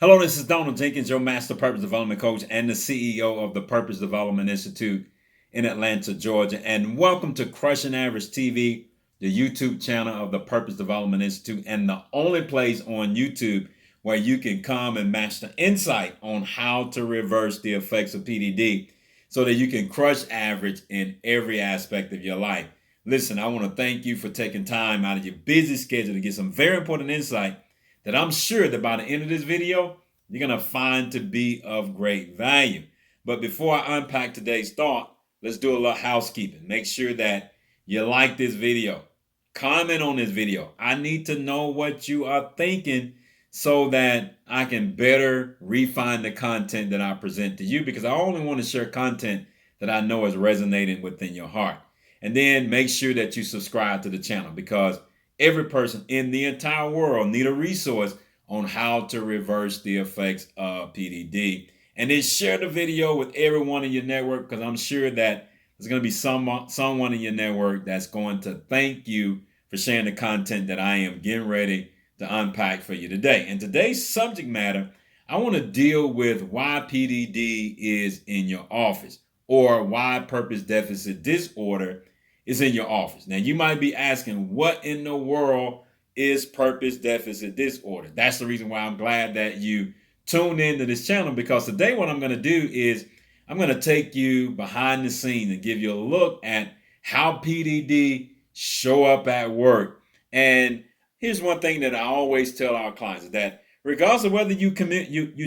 Hello, this is Donald Jenkins, your Master Purpose Development Coach and the CEO of the Purpose Development Institute in Atlanta, Georgia. And welcome to Crushing Average TV, the YouTube channel of the Purpose Development Institute, and the only place on YouTube where you can come and master insight on how to reverse the effects of PDD so that you can crush average in every aspect of your life. Listen, I want to thank you for taking time out of your busy schedule to get some very important insight that I'm sure that by the end of this video, you're going to find to be of great value. But before I unpack today's thought, let's do a little housekeeping. Make sure that you like this video. Comment on this video. I need to know what you are thinking so that I can better refine the content that I present to you, because I only want to share content that I know is resonating within your heart. And then make sure that you subscribe to the channel, because every person in the entire world need a resource on how to reverse the effects of PDD. And then share the video with everyone in your network, because I'm sure that there's going to be someone in your network that's going to thank you for sharing the content that I am getting ready to unpack for you today. And today's subject matter, I want to deal with why PDD is in your office, or why purpose deficit disorder is in your office. Now, you might be asking, what in the world is purpose deficit disorder? That's the reason why I'm glad that you tuned into this channel, because today what I'm going to do is I'm going to take you behind the scenes and give you a look at how PDD show up at work. And here's one thing that I always tell our clients, is that regardless of whether you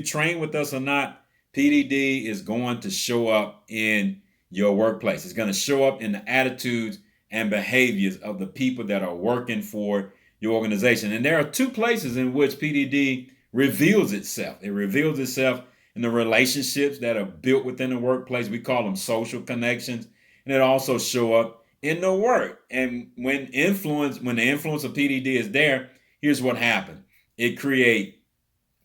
train with us or not, PDD is going to show up in your workplace. It's going to show up in the attitudes and behaviors of the people that are working for your organization. And there are two places in which PDD reveals itself. It reveals itself in the relationships that are built within the workplace. We call them social connections. And it also show up in the work. And when the influence of PDD is there, here's what happens. It creates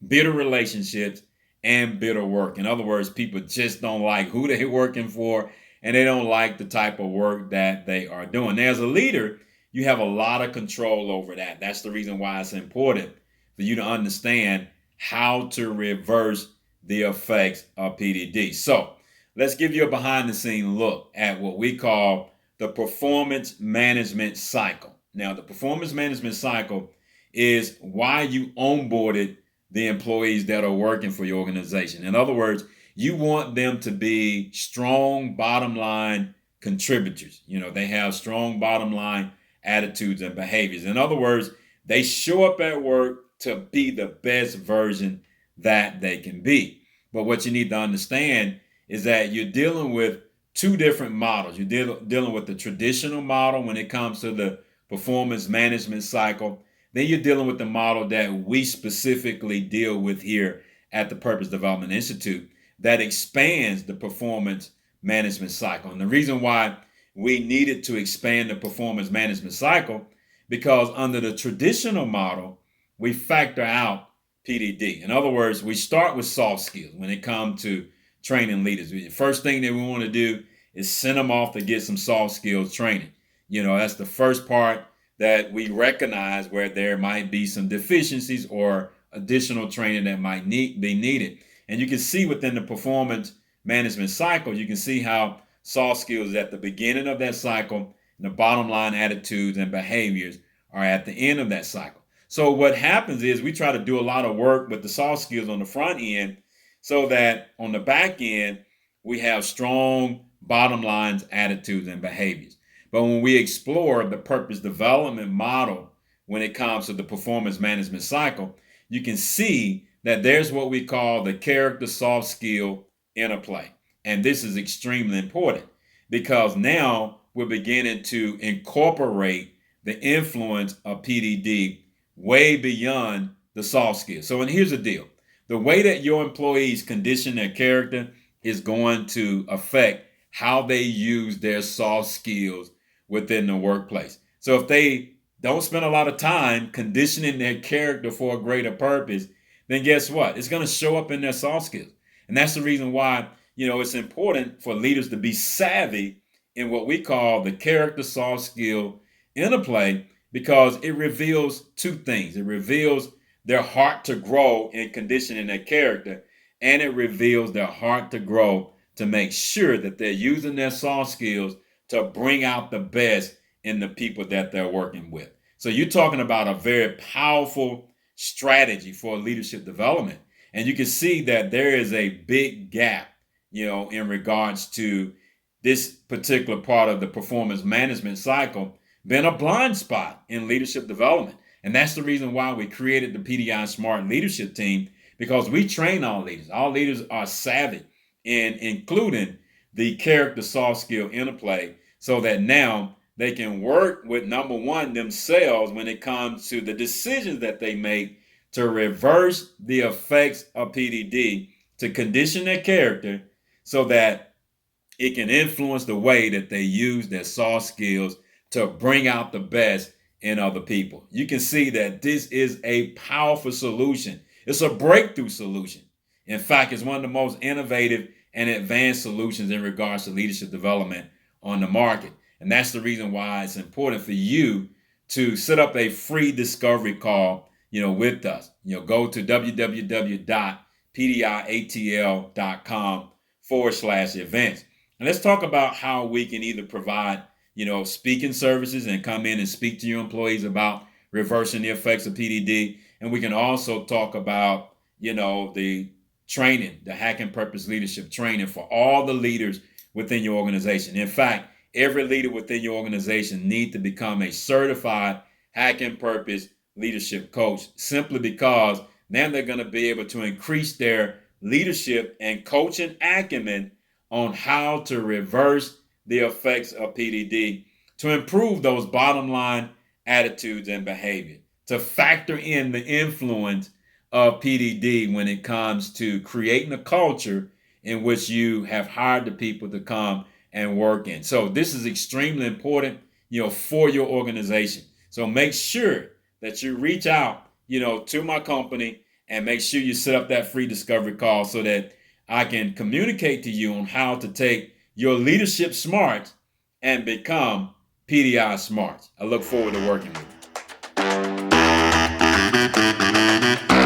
bitter relationships and bitter work. In other words, people just don't like who they're working for, and they don't like the type of work that they are doing. Now, as a leader, you have a lot of control over that. That's the reason why it's important for you to understand how to reverse the effects of PDD. So let's give you a behind the scene look at what we call the performance management cycle. Now, the performance management cycle is why you onboarded the employees that are working for your organization. In other words, you want them to be strong bottom line contributors. They have strong bottom line attitudes and behaviors. In other words, they show up at work to be the best version that they can be. But what you need to understand is that you're dealing with two different models. You're dealing with the traditional model when it comes to the performance management cycle. Then you're dealing with the model that we specifically deal with here at the Purpose Development Institute that expands the performance management cycle. And the reason why we needed to expand the performance management cycle, because under the traditional model, we factor out PDD. In other words, we start with soft skills when it comes to training leaders. The first thing that we want to do is send them off to get some soft skills training. That's the first part that we recognize where there might be some deficiencies or additional training that might be needed. And you can see within the performance management cycle, you can see how soft skills is at the beginning of that cycle, and the bottom line attitudes and behaviors are at the end of that cycle. So what happens is we try to do a lot of work with the soft skills on the front end so that on the back end, we have strong bottom lines, attitudes, and behaviors. But when we explore the purpose development model, when it comes to the performance management cycle, you can see that there's what we call the character soft skill interplay. And this is extremely important, because now we're beginning to incorporate the influence of PDD way beyond the soft skills. So, and here's the deal. The way that your employees condition their character is going to affect how they use their soft skills within the workplace. So if they don't spend a lot of time conditioning their character for a greater purpose, then guess what? It's going to show up in their soft skills. And that's the reason why, it's important for leaders to be savvy in what we call the character soft skill interplay, because it reveals two things. It reveals their heart to grow in conditioning their character, and it reveals their heart to grow to make sure that they're using their soft skills to bring out the best in the people that they're working with. So you're talking about a very powerful strategy for leadership development. And you can see that there is a big gap, in regards to this particular part of the performance management cycle being a blind spot in leadership development. And that's the reason why we created the PDI Smart Leadership Team, because we train all leaders. All leaders are savvy in including the character soft skill interplay so that now they can work with, number one, themselves when it comes to the decisions that they make to reverse the effects of PDD, to condition their character so that it can influence the way that they use their soft skills to bring out the best in other people. You can see that this is a powerful solution. It's a breakthrough solution. In fact, it's one of the most innovative and advanced solutions in regards to leadership development on the market. And that's the reason why it's important for you to set up a free discovery call, with us. Go to www.pdiatl.com/events. And let's talk about how we can either provide, speaking services and come in and speak to your employees about reversing the effects of PDD. And we can also talk about, the training, the Hack and Purpose leadership training for all the leaders within your organization. In fact, every leader within your organization needs to become a certified Hack and Purpose leadership coach, simply because now they're going to be able to increase their leadership and coaching acumen on how to reverse the effects of PDD, to improve those bottom line attitudes and behavior, to factor in the influence of PDD when it comes to creating a culture in which you have hired the people to come and work in. So this is extremely important, for your organization. So make sure that you reach out, to my company, and make sure you set up that free discovery call so that I can communicate to you on how to take your leadership smarts and become PDI smarts. I look forward to working with you.